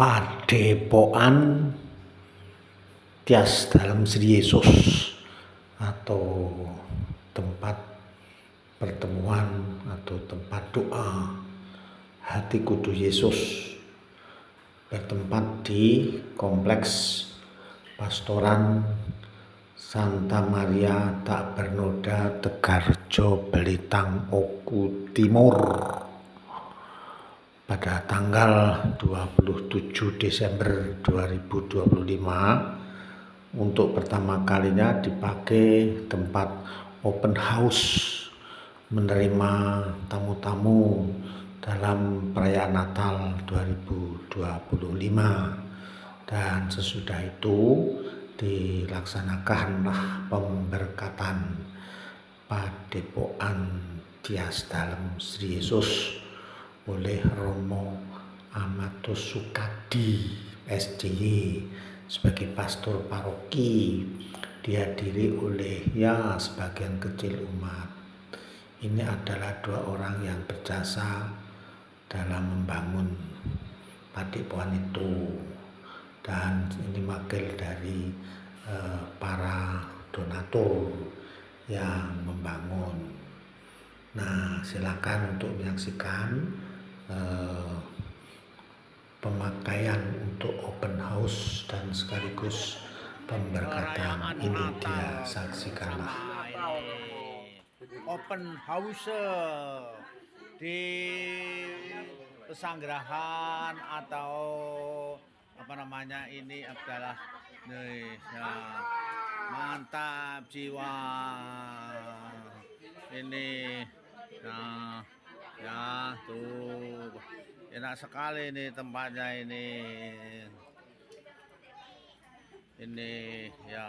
Padepokan Tias Dalem Sri Yesus atau tempat pertemuan atau tempat doa hati kudus Yesus bertempat di kompleks Pastoran Santa Maria Tak Bernoda, Tegarrejo, Belitang, Oku Timur pada tanggal 27 Desember 2025 untuk pertama kalinya dipakai tempat open house menerima tamu-tamu dalam perayaan Natal 2025, dan sesudah itu dilaksanakanlah pemberkatan Padepokan Tias Dalem Sri Yesus oleh Romo Amatus Sukadi SDY sebagai pastor paroki, dihadiri oleh sebagian kecil umat. Ini adalah dua orang yang berjasa dalam membangun padepokan itu, dan ini wakil dari para donatur yang membangun. Nah, silakan untuk menyaksikan pemakaian untuk open house dan sekaligus pemberkatan ini. Dia saksikanlah open house di pesanggerahan atau apa namanya, ini adalah mantap jiwa ini. Nah, ya tuh enak sekali ini tempatnya ini ya.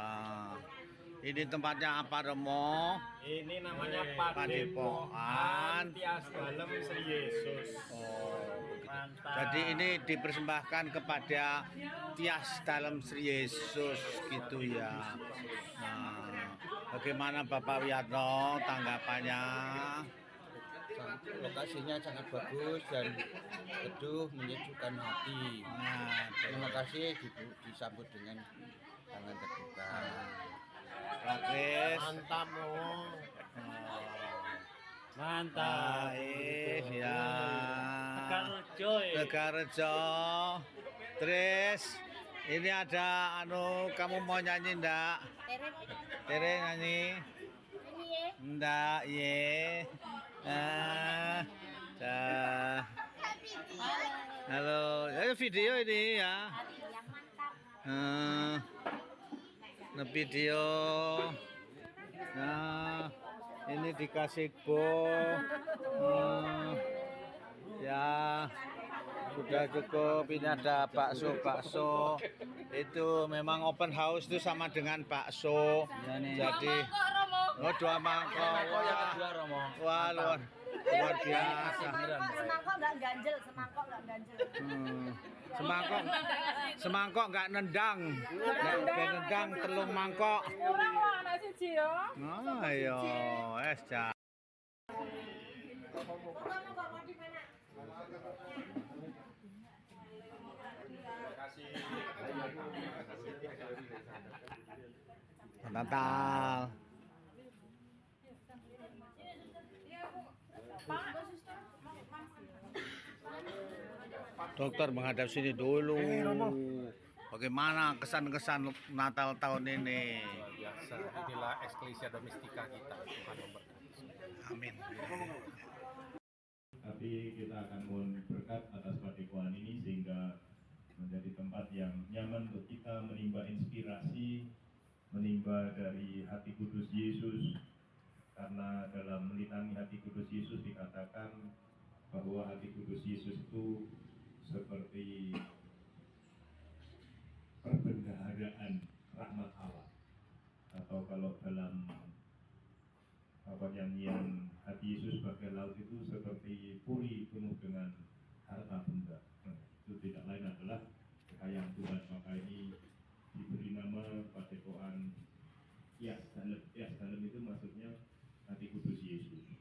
Ini tempatnya apa, Romo? Ini namanya Padepokan Tias Dalem Sri Yesus. Oh, mantap. Jadi ini dipersembahkan kepada Tias Dalem Sri Yesus gitu ya. Nah, bagaimana Bapak Wiyatno tanggapannya? Lokasinya sangat bagus dan teduh, menyejukkan hati. Nah, terima kasih disambut dengan tangan terbuka. Mantap loh. Mantap. Ya. Tegarrejo. Terus ini ada kamu mau nyanyi ndak? Tere nyanyi? Ndak, ye. Halo, video ini ya. Video. Nah, ini dikasih ya sudah cukup. Ini ada bakso. Itu memang open house itu sama dengan bakso. Jadi dua mangkok. Wah, luar biasa. Semangkok nggak ganjel. Semangkok nggak nendang. Nendang telung mangkok. Ayo, ja. Natal. Dokter menghadap sini dulu. Bagaimana kesan-kesan Natal tahun ini? Biasa, inilah eksklesia domestika kita. Tuhan memberkati. Amin. Tapi kita akan mohon berkat atas padepokan ini sehingga menjadi tempat yang nyaman untuk kita menimba inspirasi, menimba dari hati kudus Yesus. Karena dalam melitani hati kudus Yesus dikatakan bahwa hati kudus Yesus itu seperti perbendaharaan rahmat Allah, atau kalau dalam nyanyian hati Yesus bagai laut itu seperti puri penuh dengan harta benda. Itu tidak lain adalah kekayaan Tuhan. Maka ini diberi nama Padepokan Tias Dalem. Tias Dalem itu maksudnya hati kudus Yesus,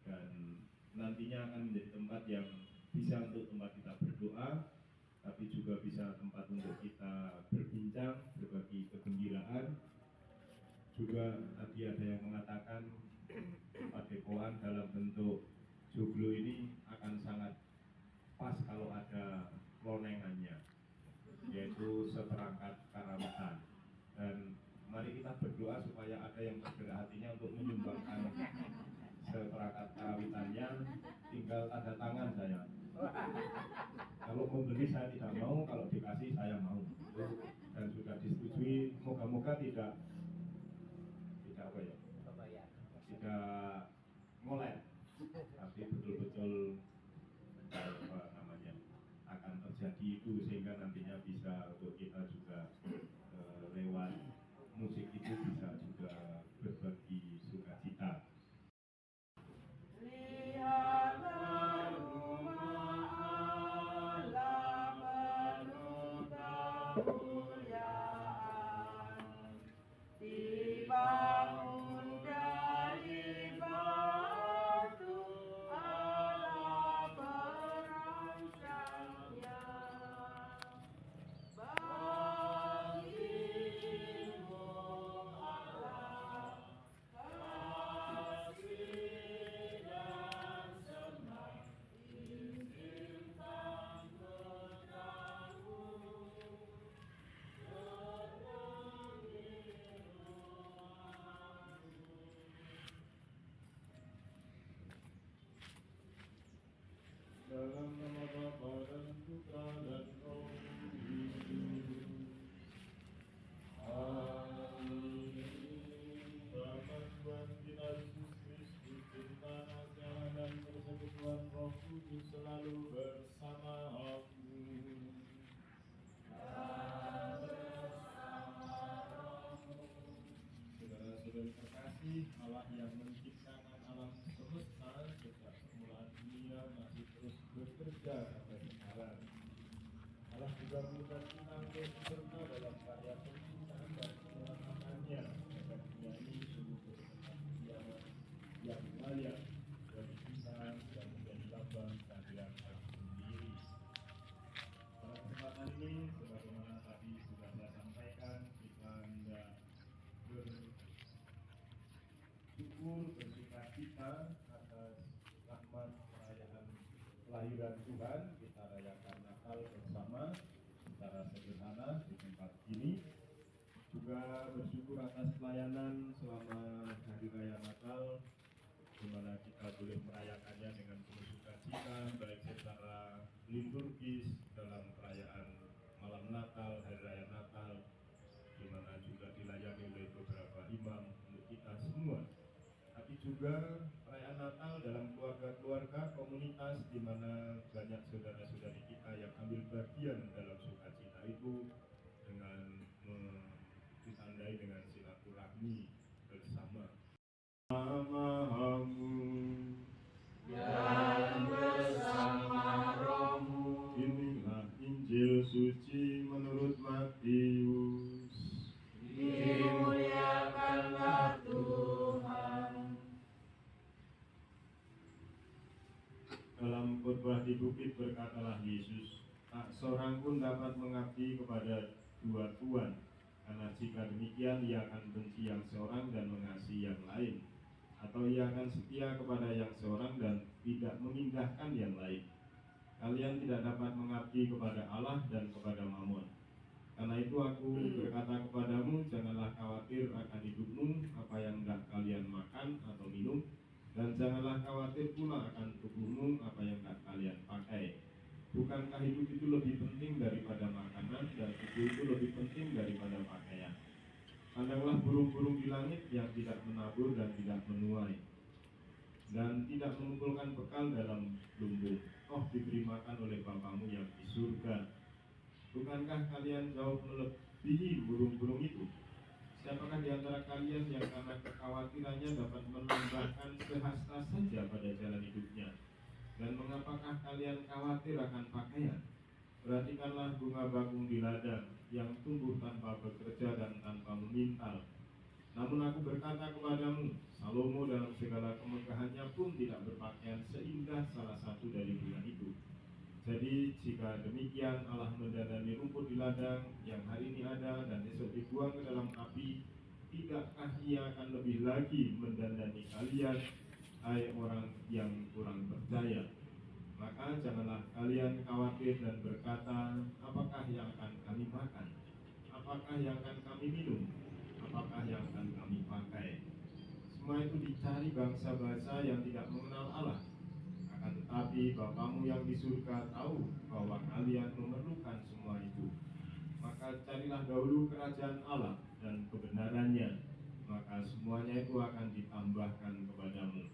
dan nantinya akan menjadi tempat yang bisa untuk tempat kita berdoa, tapi juga bisa tempat untuk kita berbincang, berbagi kegembiraan. Juga tadi ada yang mengatakan padepokan dalam bentuk joglo ini akan sangat pas kalau ada lonengannya, yaitu seperangkat karawitan. Dan mari kita berdoa supaya ada yang bergerak hatinya untuk menyumbangkan seperangkat karawitannya. Tinggal tanda tangan saya. Kalau membeli saya tidak mau, kalau dikasih saya mau. Dan sudah disetujui, moga-moga tidak apa ya, tidak ngolet, tapi betul-betul apa namanya akan terjadi itu, sehingga nantinya bisa untuk kita juga lewat musik itu bisa juga berbagi sukacita. Dibangun dari batu ala perancangnya, bagimu Allah kasih dan senang, izinkan putramu Dalam nama Bapa dan Putra dan Roh Kudus. Amin. Rahmat Tuhan kita Yesus Kristus, cinta kasih dan persekutuan Roh Kudus selalu bersamamu. Saudara-saudara terkasih, Allah yang menciptakan alam semesta sejak permulaan dunia masih terus bekerja sampai sekarang. Allah juga meminta kita untuk serta dalam karya penciptaan dan pengelolaannya agar dunia ini sungguh berkenan yang layak bagi kita dan menjadi lambang kehadiran Allah sendiri. Pada kesempatan ini, sebagaimana tadi sudah saya sampaikan, kita hendak bersyukur, bersukacita atas rahmat perayaan kelahiran Tuhan. Kita rayakan Natal bersama secara sederhana di tempat ini. Juga bersyukur atas pelayanan selama hari raya Natal, di mana kita boleh merayakannya dengan penuh sukacita, baik secara liturgis dalam perayaan malam Natal, hari raya Natal, di mana juga dilayani oleh beberapa imam untuk kita semua. Tapi juga perayaan Natal dalam keluarga-keluarga komunitas, di mana banyak saudara-saudari kita yang ambil bagian dalam sukacita itu dengan ditandai dengan silaturahmi bersama. Amahamu dan bersama rohmu. Inilah Injil suci menurut Matius. Dimuliakanlah Tuhan. Dalam khotbah di bukit berkatalah Yesus, tak seorang pun dapat mengabdi kepada dua tuan, karena jika demikian ia akan benci yang seorang dan mengasihi yang lain, atau ia akan setia kepada yang seorang dan tidak mengindahkan yang lain. Kalian tidak dapat mengabdi kepada Allah dan kepada Mammon. Karena itu aku berkata kepadamu, janganlah khawatir akan hidupmu, apa yang hendak kalian makan atau minum, dan janganlah khawatir pula akan tubuhmu, apa yang hendak kalian pakai. Bukankah hidup itu lebih penting daripada makanan, dan tubuh itu lebih penting daripada pakaian? Pandanglah burung-burung di langit yang tidak menabur dan tidak menuai, dan tidak mengumpulkan bekal dalam lumbung, toh diberi makan oleh Bapamu yang di surga. Bukankah kalian jauh melebihi burung-burung itu? Siapakah di antara kalian yang karena kekhawatirannya dapat menambahkan sehasta saja pada jalan hidupnya? Dan mengapakah kalian khawatir akan pakaian? Perhatikanlah bunga bakung di ladang, yang tumbuh tanpa bekerja dan tanpa memintal. Namun aku berkata kepadamu, Salomo dalam segala kemegahannya pun tidak berpakaian seindah salah satu dari bunga itu. Sehingga demikian Allah mendandani rumput di ladang yang hari ini ada dan esok dibuang ke dalam api. Tidakkah Ia akan lebih lagi mendandani kalian, hai orang yang kurang percaya? Maka janganlah kalian khawatir dan berkata, apakah yang akan kami makan? Apakah yang akan kami minum? Apakah yang akan kami pakai? Semua itu dicari bangsa-bangsa yang tidak mengenal Allah. Akan tetapi Bapamu yang di surga tahu bahwa kalian memerlukan semua itu. Maka carilah dahulu kerajaan Allah dan kebenarannya, maka semuanya itu akan ditambahkan kepadamu.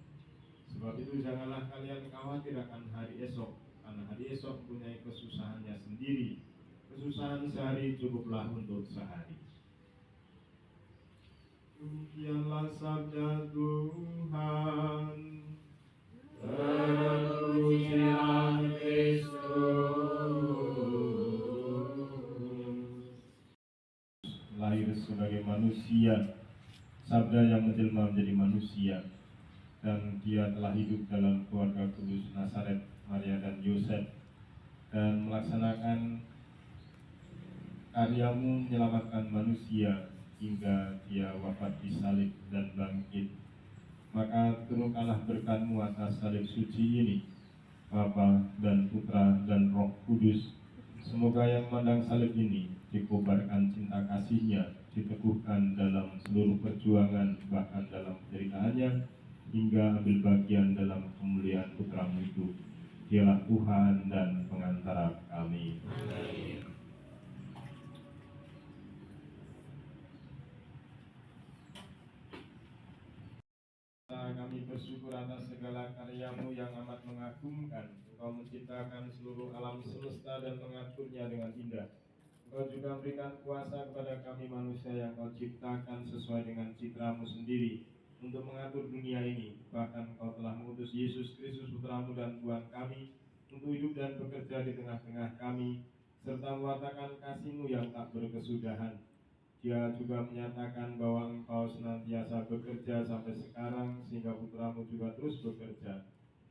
Sebab itu janganlah kalian khawatir akan hari esok, karena hari esok mempunyai kesusahannya sendiri. Kesusahan sehari cukuplah untuk sehari. Demikianlah sabda Tuhan. Terpujilah lahir sebagai manusia, sabda yang menjelma menjadi manusia, dan dia telah hidup dalam keluarga kudus Nazaret, Maria dan Yosef, dan melaksanakan karyamu menyelamatkan manusia hingga dia wafat di salib dan bangkit. Maka turunkanlah berkat-Mu atas salib suci ini, Bapa dan Putra dan Roh Kudus. Semoga yang memandang salib ini dikobarkan cinta kasih-Nya, diteguhkan dalam seluruh perjuangan, bahkan dalam penderitaannya, hingga ambil bagian dalam kemuliaan Putra-Mu itu. Dialah Tuhan dan pengantara kami. Amin. Kami bersyukur atas segala karya-Mu yang amat mengagumkan. Engkau menciptakan seluruh alam semesta dan mengaturnya dengan indah. Engkau juga memberikan kuasa kepada kami manusia yang Kau ciptakan sesuai dengan citra-Mu sendiri untuk mengatur dunia ini. Bahkan Kau telah mengutus Yesus Kristus Putra-Mu dan Tuhan kami untuk hidup dan bekerja di tengah-tengah kami, serta mewartakan kasih-Mu yang tak berkesudahan. Dia juga menyatakan bahwa Engkau senantiasa bekerja sampai sekarang, sehingga Putra-Mu juga terus bekerja.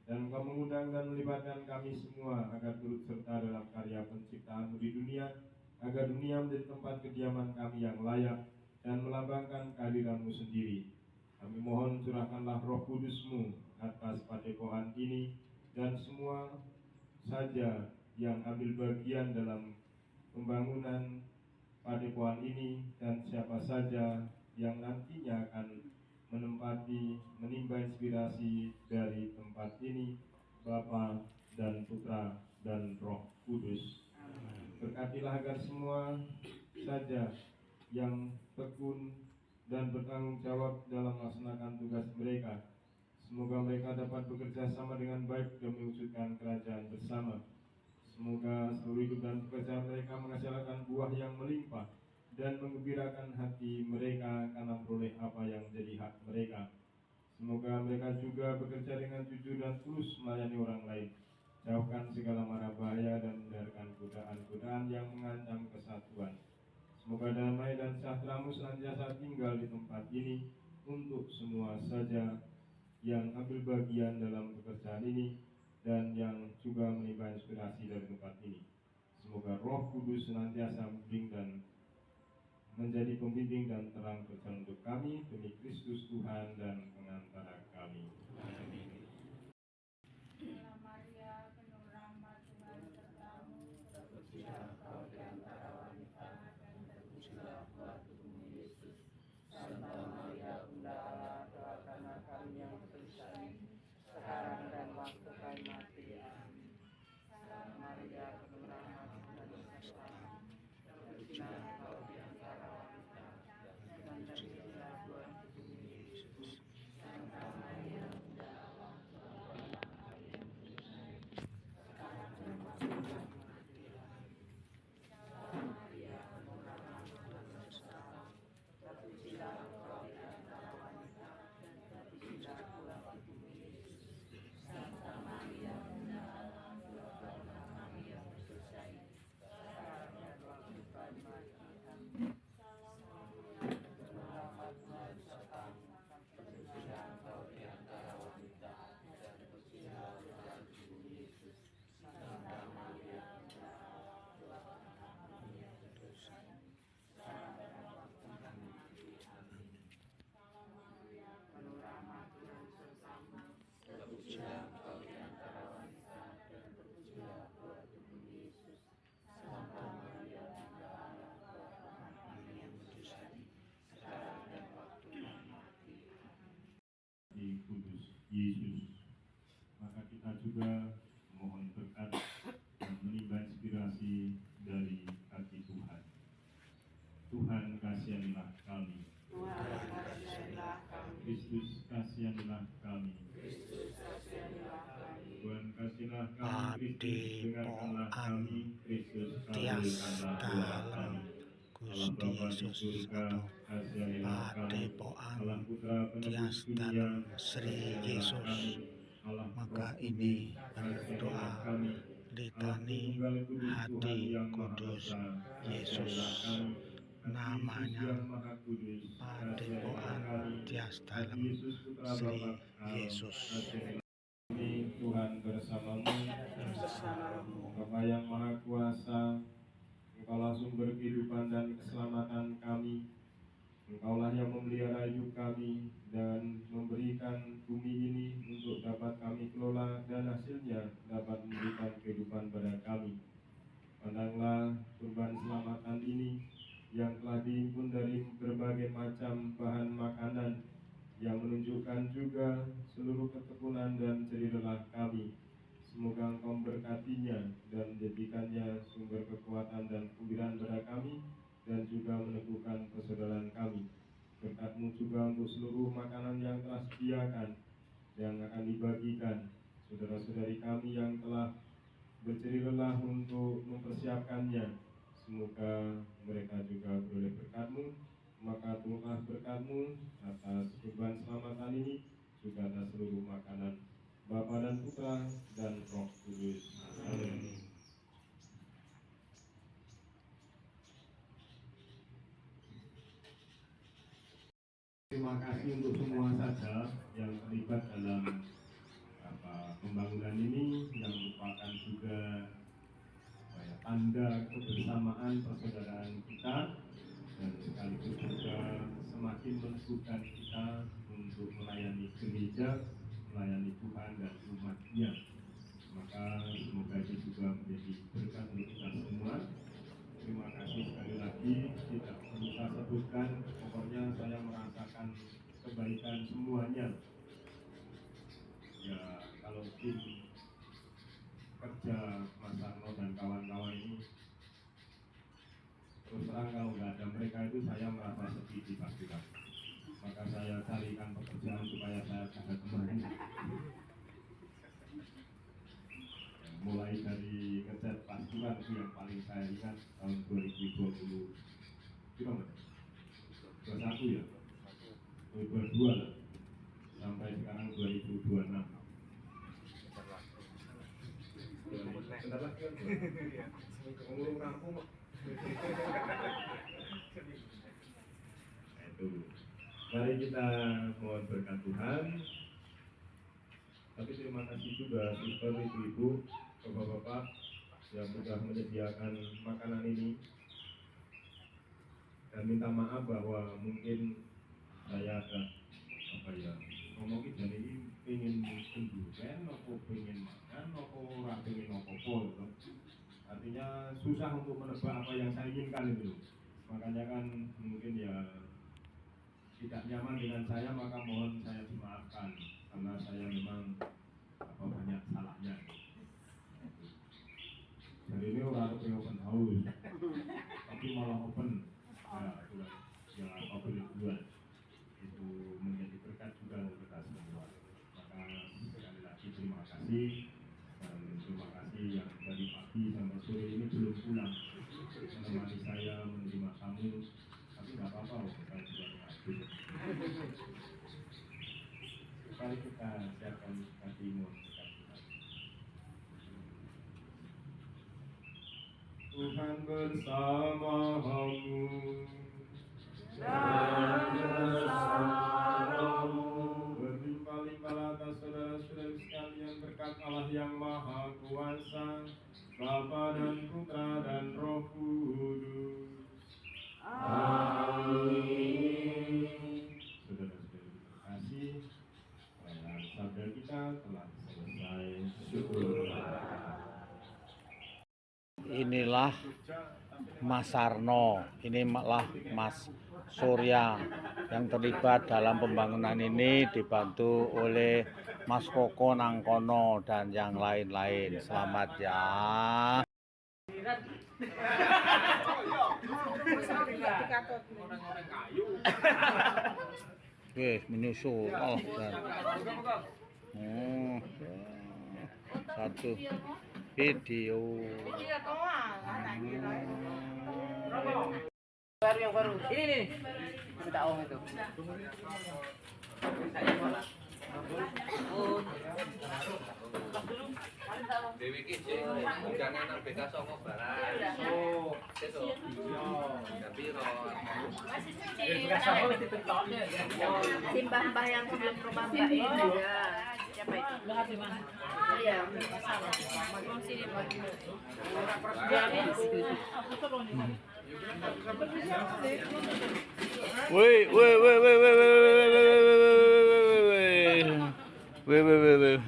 Dan Engkau mengundang dan melibatkan kami semua agar turut serta dalam karya penciptaan-Mu di dunia, agar dunia menjadi tempat kediaman kami yang layak dan melambangkan kehadiran-Mu sendiri. Kami mohon curahkanlah Roh Kudus-Mu atas padepokan ini dan semua saja yang ambil bagian dalam pembangunan padepokan ini, dan siapa saja yang nantinya akan menimba inspirasi dari tempat ini, Bapa dan Putra dan Roh Kudus. Berkatilah agar semua saja yang tekun dan bertanggung jawab dalam melaksanakan tugas mereka. Semoga mereka dapat bekerja sama dengan baik dan mewujudkan kerajaan bersama. Semoga seluruh hidup dan pekerjaan mereka menghasilkan buah yang melimpah dan menggembirakan hati mereka karena memperoleh apa yang menjadi hak mereka. Semoga mereka juga bekerja dengan jujur dan tulus melayani orang lain. Jauhkan segala mara bahaya dan hindarkan godaan-godaan yang mengancam kesatuan. Semoga damai dan sejahtera-Mu senantiasa tinggal di tempat ini untuk semua saja yang ambil bagian dalam pekerjaan ini dan yang juga menimba inspirasi dari tempat ini. Semoga Roh Kudus senantiasa membimbing dan menjadi pembimbing dan terang berjalan untuk kami demi Kristus Tuhan dan pengantara kami. Amin. Maria, penuh rahmat, Tuhan sertamu, terpujilah Kau di antara wanita, dan terpujilah buah tubuhmu Yesus. Santa Maria, Bunda Allah, doakanlah kami yang berdosa ini, sekarang dan waktu kami mati. Amin. Salam Maria, penuh rahmat, Tuhan sertamu, terpujilah Kau di antara wanita, dan terpujilah buah tubuhmu Yesus. Kudus Yesus. Maka kita juga mohon berkat dan menimba inspirasi dari hati Tuhan. Tuhan kasihanilah kami. Kristus kasihanilah kami. Tuhan kasihanilah kami. Kristus dengarkanlah kami. Kristus kabulkanlah doa kami. Allah Bapa di surga, kasihanilah kami. Allah Putra penebus dunia, kasihanilah kami. Allah Maka Roh ini Kudus, berdoa kasihanilah kami. litani hati kudus Yesus, namanya Padepokan Tias Dalem Sri Yesus. Ini Tuhan bersamamu, Bapa yang Maha Kuasa, Engkaulah sumber kehidupan dan keselamatan kami. Engkaulah yang memelihara hidup kami dan memberikan bumi ini untuk dapat kami kelola dan hasilnya dapat memberikan kehidupan pada kami. Pandanglah kurban selamatan ini yang telah dihimpun dari berbagai macam bahan makanan, yang menunjukkan juga seluruh keteguhan dan jerih kami. Semoga Engkau memberkatinya dan menjadikannya sumber kekuatan dan kegembiraan pada kami, dan juga meneguhkan persaudaraan kami. Berkat-Mu juga untuk seluruh makanan yang telah disediakan, yang akan dibagikan saudara-saudari kami yang telah berjerih lelah untuk mempersiapkannya. Semoga mereka juga beroleh berkat-Mu. Maka turunlah berkat-Mu atas kurban selamatan ini, juga atas seluruh makanan, Bapa dan Putra dan Roh Kudus. Amin. Terima kasih untuk semua saja yang terlibat dalam pembangunan ini, yang merupakan juga tanda kebersamaan persaudaraan kita, dan sekaligus juga semakin meneguhkan kita untuk melayani gereja, melayani Tuhan dan umat-Nya. Maka semoga itu juga menjadi berkat untuk kita semua. Terima kasih sekali lagi, tidak perlu saya sebutkan, pokoknya saya merasakan kebaikan semuanya. Ya, kalau tim kerja Mas Arno dan kawan-kawan ini, terus terang kalau nggak ada mereka itu saya merasa sedih dipastikan. Maka saya carikan pekerjaan supaya saya ada kembali. Mulai dari ngecat pasukan itu yang paling saya ingat tahun 2020 berapa? 21 ya? 2022 lah. Sampai sekarang 2026. Bentar lagi kan? Ngurung rampung kok. Itu. Mari kita mohon berkat Tuhan. Tapi terima kasih juga suster, ibu-ibu, bapak-bapak yang sudah menyediakan makanan ini. Dan minta maaf bahwa mungkin saya agak ngomongin dan ini pengen tunjukkan, aku pengen makan, aku orang pengen apa-apa. Artinya susah untuk menebak apa yang saya inginkan itu. Makanya kan mungkin ya tidak nyaman dengan saya, maka mohon saya dimaafkan karena saya memang banyak salahnya. Jadi ini orang open house, tapi malah open. Ya, open dua itu menjadi berkat juga untuk kita semua. Maka sekali lagi terima kasih, dan terima kasih yang dari pagi sampai sore ini belum pulang menemani saya menerima tamu. Tapi nggak apa-apa, saya juga mengaku. Mari kita siapkan hatimu dekat Tuhan. Tuhan bersamamu dan bersamamu. Berlimpah-limpah atas saudara-saudara sekalian berkat Allah yang Maha Kuasa, Bapa dan Putra dan Roh Kudus. Amin. Saudara-saudara terkasih, sabda kita telah selesai. Syukur. Inilah Mas Arno, inilah Mas Surya yang terlibat dalam pembangunan ini dibantu oleh Mas Koko Nangkono dan yang lain-lain. Selamat ya. Oke, menyusul. Oh, dan satu video. Baru yang baru. Ini nih. Minta om itu. Dewi ki jangan nang BK Songo barang. Sesuk. Tapi Si mbah-mbah yang sebelum rumah mbak ini ya. Siapa itu? Iya. Woi, woi, woi, woi, woi, woi, woi, woi, woi, woi, woi, woi, woi, woi,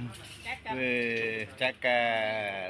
ceket.